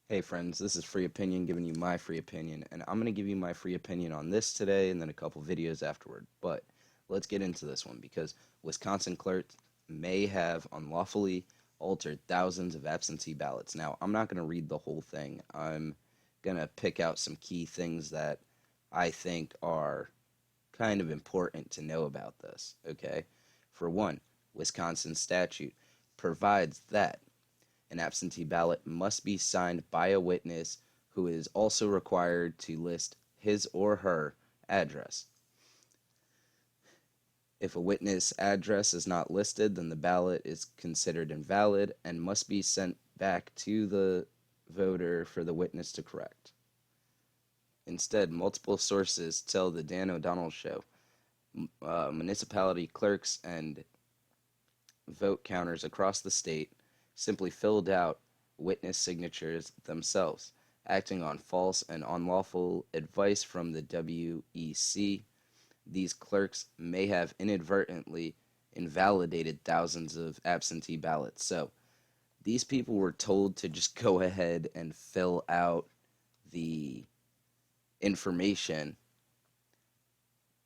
Hey friends, this is Free Opinion giving you my free opinion, and I'm going to give you my free opinion on this today and then a couple videos afterward. But let's get into this one because Wisconsin clerks may have unlawfully altered thousands of absentee ballots. Now, I'm not going to read the whole thing. I'm going to pick out some key things that I think are kind of important to know about this, okay? For one, Wisconsin statute provides that an absentee ballot must be signed by a witness who is also required to list his or her address. If a witness' address is not listed, then the ballot is considered invalid and must be sent back to the voter for the witness to correct. Instead, multiple sources tell the Dan O'Donnell show municipality clerks and vote counters across the state simply filled out witness signatures themselves, acting on false and unlawful advice from the WEC. These clerks may have inadvertently invalidated thousands of absentee ballots. So these people were told to just go ahead and fill out the information,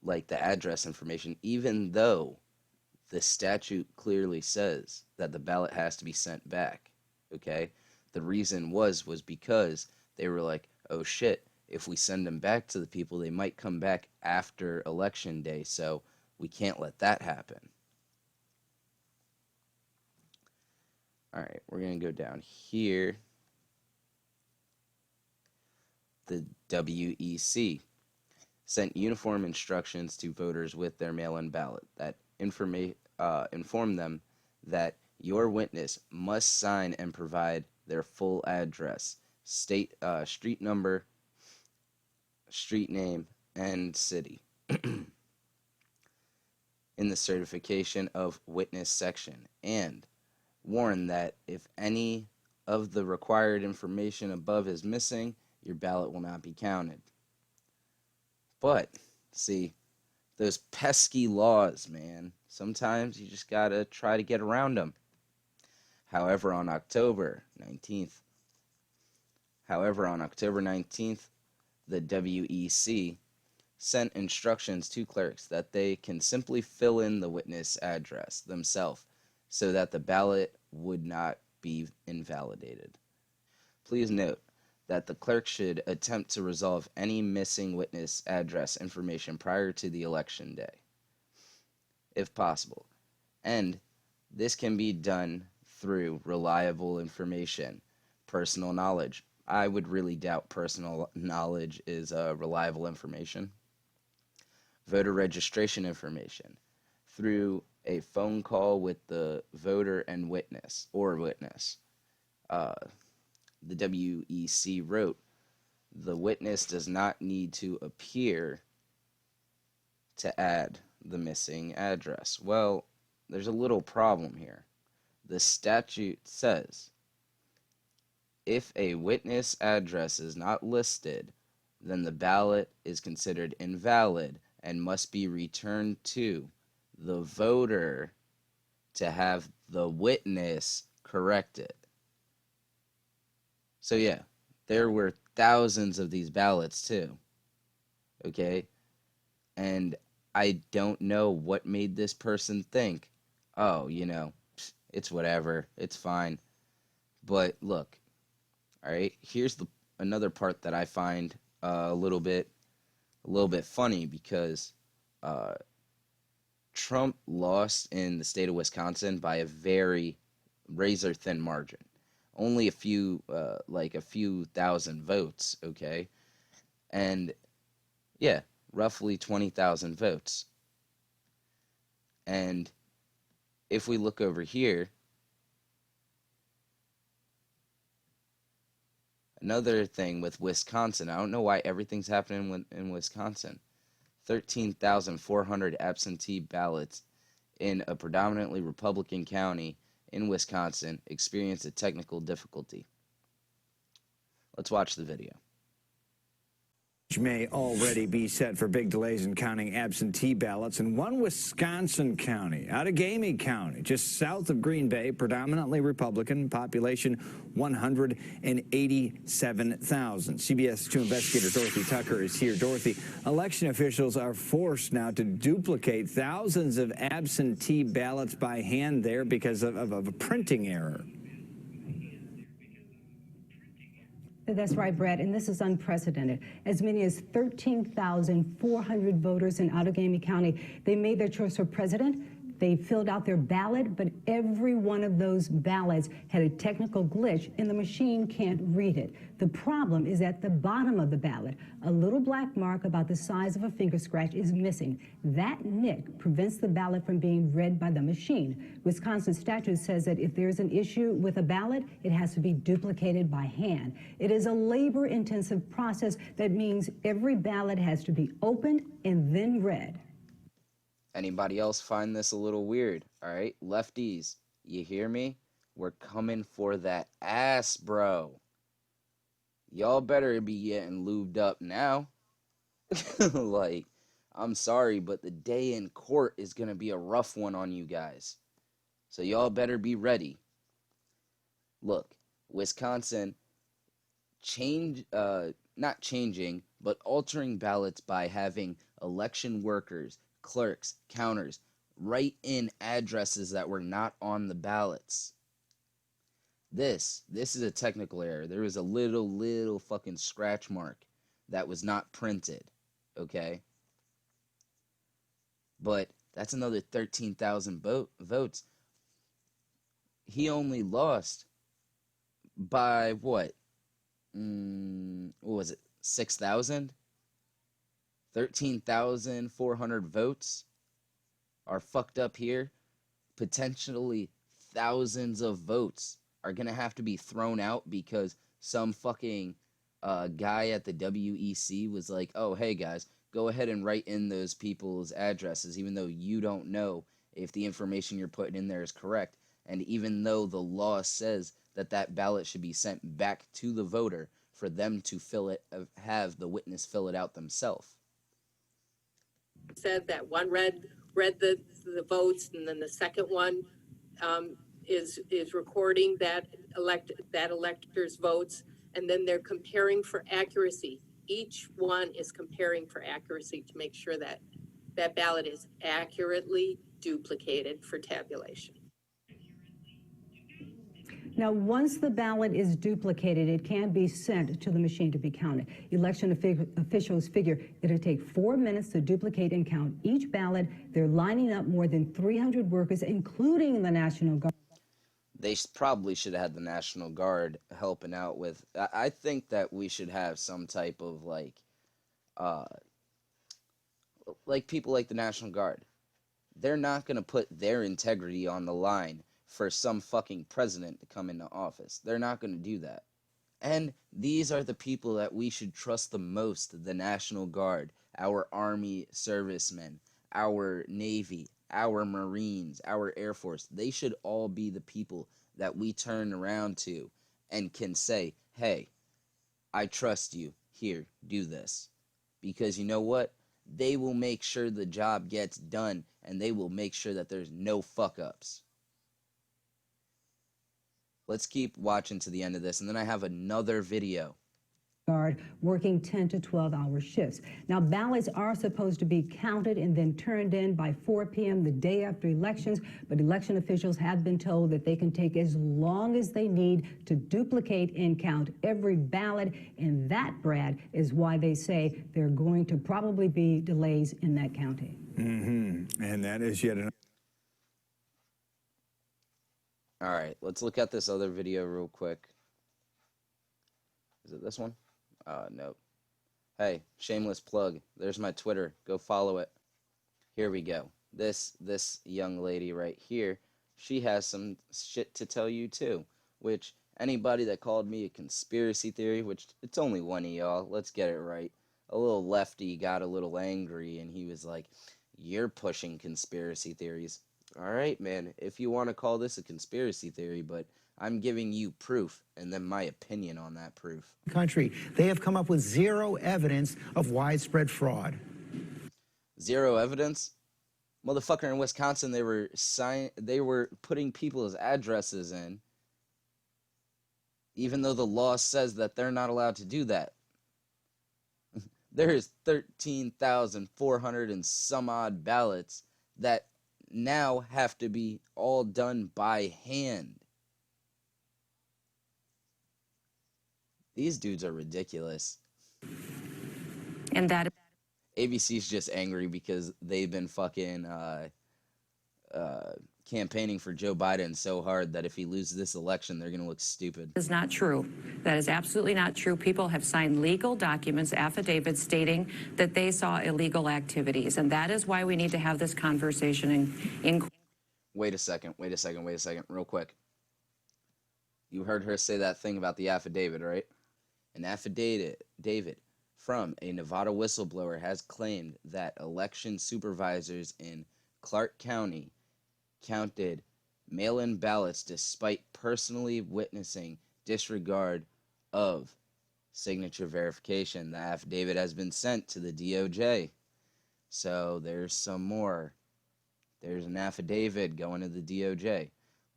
like the address information, even though the statute clearly says that the ballot has to be sent back. Okay? The reason was because they were like, oh shit, if we send them back to the people, they might come back after election day, so we can't let that happen. All right, we're going to go down here. The WEC sent uniform instructions to voters with their mail-in ballot that inform them that your witness must sign and provide their full address, street number, street name, and city in the certification of witness section, and warn that if any of the required information above is missing, your ballot will not be counted. But, see, those pesky laws, man, sometimes you just gotta try to get around them. However, on October 19th, the WEC sent instructions to clerks that they can simply fill in the witness address themselves so that the ballot would not be invalidated. Please note that the clerk should attempt to resolve any missing witness address information prior to the election day, if possible. And this can be done through reliable information, personal knowledge. I would really doubt personal knowledge is reliable information. Voter registration information through a phone call with the voter and witness or witness. The WEC wrote, the witness does not need to appear to add the missing address. Well, there's a little problem here. The statute says if a witness address is not listed, then the ballot is considered invalid and must be returned to the voter to have the witness corrected. So yeah, there were thousands of these ballots too. Okay? And I don't know what made this person think, oh, it's whatever, it's fine. But look, all right, here's another part that I find a little bit funny because Trump lost in the state of Wisconsin by a very razor thin margin. Only a few thousand votes, okay? And yeah, roughly 20,000 votes. And if we look over here, another thing with Wisconsin, I don't know why everything's happening in Wisconsin. 13,400 absentee ballots in a predominantly Republican county in Wisconsin experienced a technical difficulty. Let's watch the video. May already be set for big delays in counting absentee ballots in one Wisconsin county, Outagamie County, just south of Green Bay, predominantly Republican, population 187,000. CBS 2 investigator Dorothy Tucker is here. Dorothy, election officials are forced now to duplicate thousands of absentee ballots by hand there because of a printing error. That's right, Brad, and this is unprecedented. As many as 13,400 voters in Outagamie County, they made their choice for president. They filled out their ballot, but every one of those ballots had a technical glitch, and the machine can't read it. The problem is at the bottom of the ballot. A little black mark about the size of a finger scratch is missing. That nick prevents the ballot from being read by the machine. Wisconsin statute says that if there's an issue with a ballot, it has to be duplicated by hand. It is a labor-intensive process that means every ballot has to be opened and then read. Anybody else find this a little weird? All right, lefties, you hear me? We're coming for that ass, bro. Y'all better be getting lubed up now. Like, I'm sorry, but the day in court is going to be a rough one on you guys. So y'all better be ready. Look, Wisconsin not changing, but altering ballots by having election workers, clerks, counters, write in addresses that were not on the ballots. This is a technical error. There was a little fucking scratch mark that was not printed, okay? But that's another 13,000 votes. He only lost by what? What was it? 6,000? 13,400 votes are fucked up here. Potentially thousands of votes are going to have to be thrown out because some fucking guy at the WEC was like, oh, hey, guys, go ahead and write in those people's addresses, even though you don't know if the information you're putting in there is correct. And even though the law says that that ballot should be sent back to the voter for them to fill it, have the witness fill it out themselves. Said that one read the votes, and then the second one is recording that elector's votes, and then they're comparing for accuracy. Each one is comparing for accuracy to make sure that that ballot is accurately duplicated for tabulation. Now, once the ballot is duplicated, it can be sent to the machine to be counted. Election officials figure it'll take 4 minutes to duplicate and count each ballot. They're lining up more than 300 workers, including the National Guard. They probably should have had the National Guard helping out with. I think that we should have some type of like people like the National Guard. They're not going to put their integrity on the line for some fucking president to come into office. They're not going to do that. And these are the people that we should trust the most: the National Guard, our Army servicemen, our Navy, our Marines, our Air Force. They should all be the people that we turn around to and can say, hey, I trust you. Here, do this. Because you know what? They will make sure the job gets done, and they will make sure that there's no fuck-ups. Let's keep watching to the end of this, and then I have another video. Guard working 10 to 12-hour shifts. Now, ballots are supposed to be counted and then turned in by 4 p.m. the day after elections, but election officials have been told that they can take as long as they need to duplicate and count every ballot, and that, Brad, is why they say there are going to probably be delays in that counting. And that is yet another. All right, let's look at this other video real quick. Is it this one? Nope. Hey, shameless plug. There's my Twitter. Go follow it. Here we go. This young lady right here, she has some shit to tell you too. Which, anybody that called me a conspiracy theory, which it's only one of y'all, let's get it right. A little lefty got a little angry and he was like, you're pushing conspiracy theories. All right, man, if you want to call this a conspiracy theory, but I'm giving you proof and then my opinion on that proof. Country, they have come up with zero evidence of widespread fraud. Zero evidence? Motherfucker, in Wisconsin, they were putting people's addresses in, even though the law says that they're not allowed to do that. There's 13,400 and some odd ballots that now have to be all done by hand. These dudes are ridiculous. And that ABC's just angry because they've been fucking campaigning for Joe Biden so hard that if he loses this election, they're going to look stupid. is not true. That is absolutely not true. People have signed legal documents, affidavits stating that they saw illegal activities. And that is why we need to have this conversation in Wait a second, real quick. You heard her say that thing about the affidavit, right? An affidavit, David, from a Nevada whistleblower has claimed that election supervisors in Clark County counted mail-in ballots despite personally witnessing disregard of signature verification. The affidavit has been sent to the DOJ. So there's some more. There's an affidavit going to the DOJ.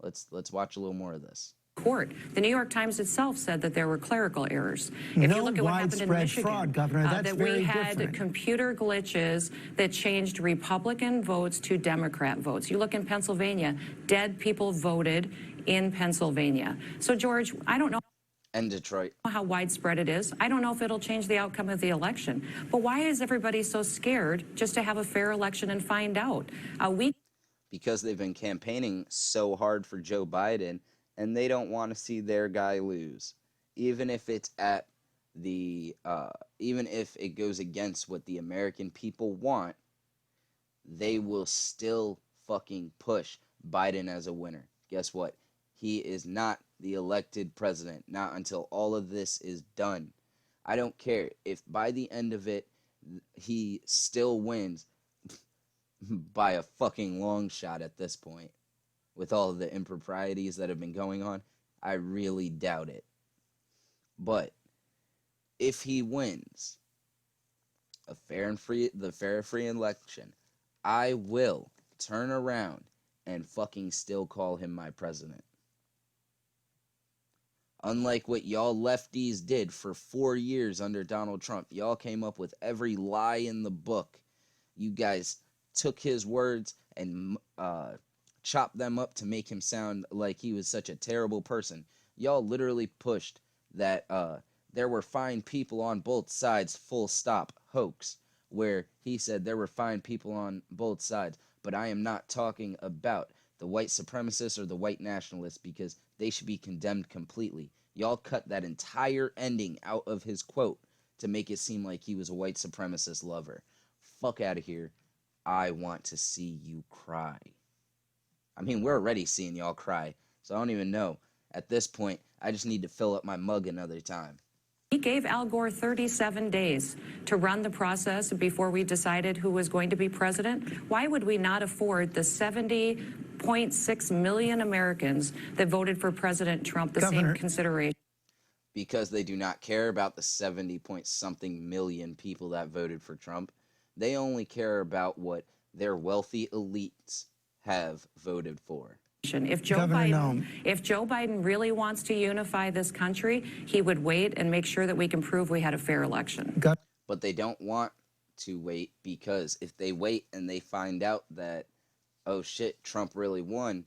Let's watch a little more of this. court. The New York Times itself said that there were clerical errors. If you look at what happened in Michigan, fraud, Governor, that's that very we had different. computer glitches that changed Republican votes to Democrat votes. You look in Pennsylvania, dead people voted in Pennsylvania. So, George, I don't know. And Detroit. How widespread it is. I don't know if it'll change the outcome of the election. But why is everybody so scared just to have a fair election and find out? Because they've been campaigning so hard for Joe Biden, and they don't want to see their guy lose, even if it's at the, even if it goes against what the American people want. They will still fucking push Biden as a winner. Guess what? He is not the elected president, not until all of this is done. I don't care if by the end of it, he still wins by a fucking long shot at this point. With all of the improprieties that have been going on, I really doubt it. But if he wins the fair and free election, I will turn around and fucking still call him my president. Unlike what y'all lefties did for 4 years under Donald Trump. Y'all came up with every lie in the book. You guys took his words and chopped them up to make him sound like he was such a terrible person. Y'all literally pushed that there were fine people on both sides, full stop, hoax, where he said there were fine people on both sides. But I am not talking about the white supremacists or the white nationalists, because they should be condemned completely. Y'all cut that entire ending out of his quote to make it seem like he was a white supremacist lover. Fuck out of here. I want to see you cry. I mean, we're already seeing y'all cry, so I don't even know. At this point, I just need to fill up my mug another time. We gave Al Gore 37 days to run the process before we decided who was going to be president. Why would we not afford the 70.6 million Americans that voted for President Trump the same consideration? Because they do not care about the 70-point-something million people that voted for Trump. They only care about what their wealthy elites have voted for. If Joe Biden really wants to unify this country, he would wait and make sure that we can prove we had a fair election. But they don't want to wait, because if they wait and they find out that, oh shit, Trump really won,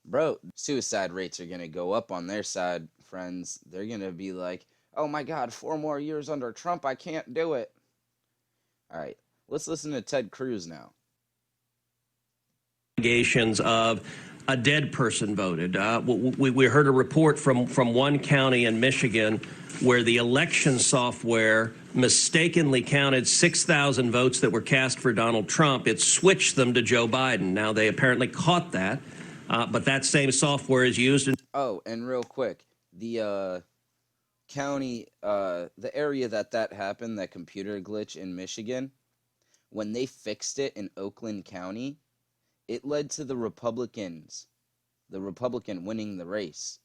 bro, suicide rates are going to go up on their side, friends. They're going to be like, oh my God, 4 more years under Trump, I can't do it. All right, let's listen to Ted Cruz now. Allegations of a dead person voted. We heard a report from one county in Michigan where the election software mistakenly counted 6,000 votes that were cast for Donald Trump. It switched them to Joe Biden. Now, they apparently caught that, but that same software is used in... Oh, and real quick, the county, the area that happened, that computer glitch in Michigan, when they fixed it in Oakland County, it led to the Republican winning the race.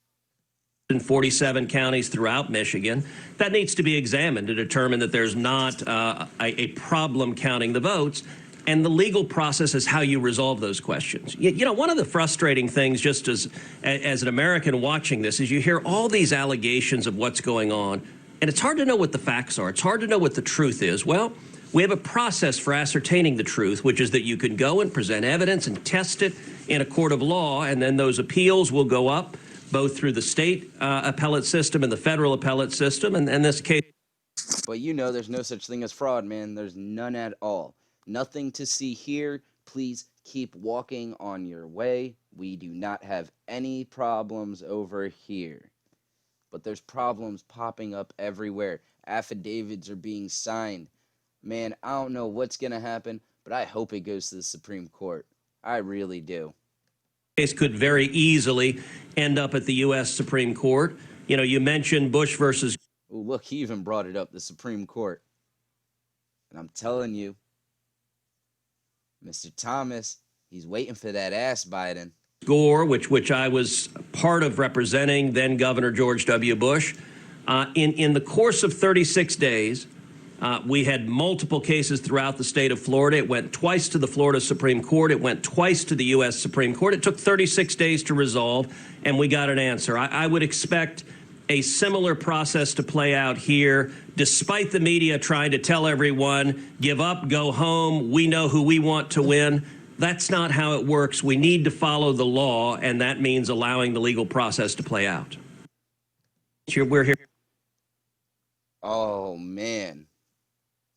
in 47 counties throughout Michigan. That needs to be examined to determine that there's not a problem counting the votes. And the legal process is how you resolve those questions. You know, one of the frustrating things, just as an American watching this, is you hear all these allegations of what's going on, and it's hard to know what the facts are. It's hard to know what the truth is. Well, we have a process for ascertaining the truth, which is that you can go and present evidence and test it in a court of law, and then those appeals will go up both through the state appellate system and the federal appellate system, and in this case. But you know there's no such thing as fraud, man. There's none at all. Nothing to see here. Please keep walking on your way. We do not have any problems over here. But there's problems popping up everywhere. Affidavits are being signed. Man, I don't know what's going to happen, but I hope it goes to the Supreme Court. I really do. Case could very easily end up at the U.S. Supreme Court. You know, you mentioned Bush versus. Oh, look, he even brought it up, the Supreme Court. And I'm telling you, Mr. Thomas, he's waiting for that ass, Biden. Gore, which I was part of representing, then Governor George W. Bush. In the course of 36 days, we had multiple cases throughout the state of Florida. It went twice to the Florida Supreme Court. It went twice to the U.S. Supreme Court. It took 36 days to resolve, and we got an answer. I would expect a similar process to play out here, despite the media trying to tell everyone, give up, go home, we know who we want to win. That's not how it works. We need to follow the law, and that means allowing the legal process to play out. We're here. Oh, man.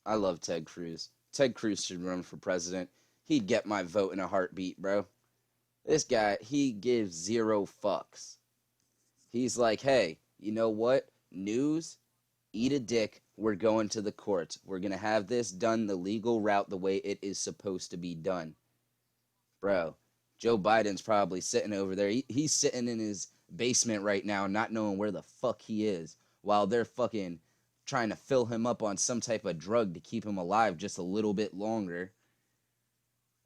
I love Ted Cruz. Ted Cruz should run for president. He'd get my vote in a heartbeat, bro. This guy, he gives zero fucks. He's like, hey, you know what? News, eat a dick. We're going to the courts. We're going to have this done the legal route, the way it is supposed to be done. Bro, Joe Biden's probably sitting over there. He's sitting in his basement right now, not knowing where the fuck he is, while they're fucking trying to fill him up on some type of drug to keep him alive just a little bit longer.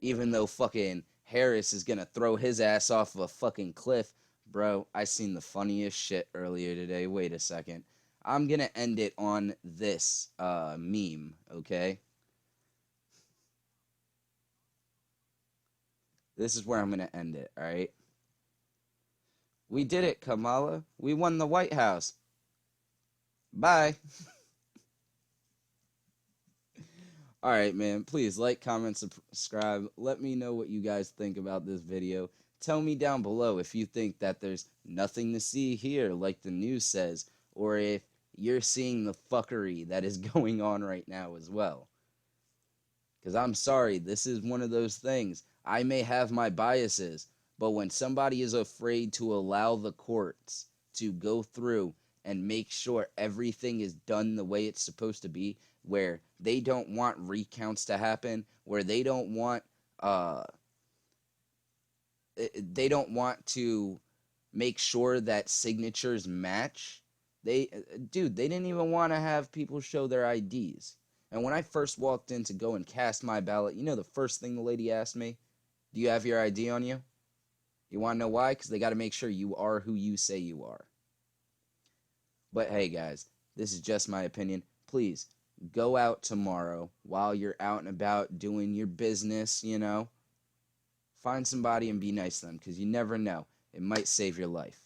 Even though fucking Harris is going to throw his ass off of a fucking cliff. Bro, I seen the funniest shit earlier today. Wait a second. I'm going to end it on this meme, okay? This is where I'm going to end it, all right? We did it, Kamala. We won the White House. Bye. All right, man. Please like, comment, subscribe. Let me know what you guys think about this video. Tell me down below if you think that there's nothing to see here, like the news says, or if you're seeing the fuckery that is going on right now as well. Because I'm sorry, this is one of those things. I may have my biases, but when somebody is afraid to allow the courts to go through and make sure everything is done the way it's supposed to be, where they don't want recounts to happen, where they don't want to make sure that signatures match. They didn't even want to have people show their IDs. And when I first walked in to go and cast my ballot, you know the first thing the lady asked me? Do you have your ID on you? You want to know why? Because they got to make sure you are who you say you are. But hey, guys, this is just my opinion. Please, go out tomorrow while you're out and about doing your business, you know. Find somebody and be nice to them, because you never know. It might save your life.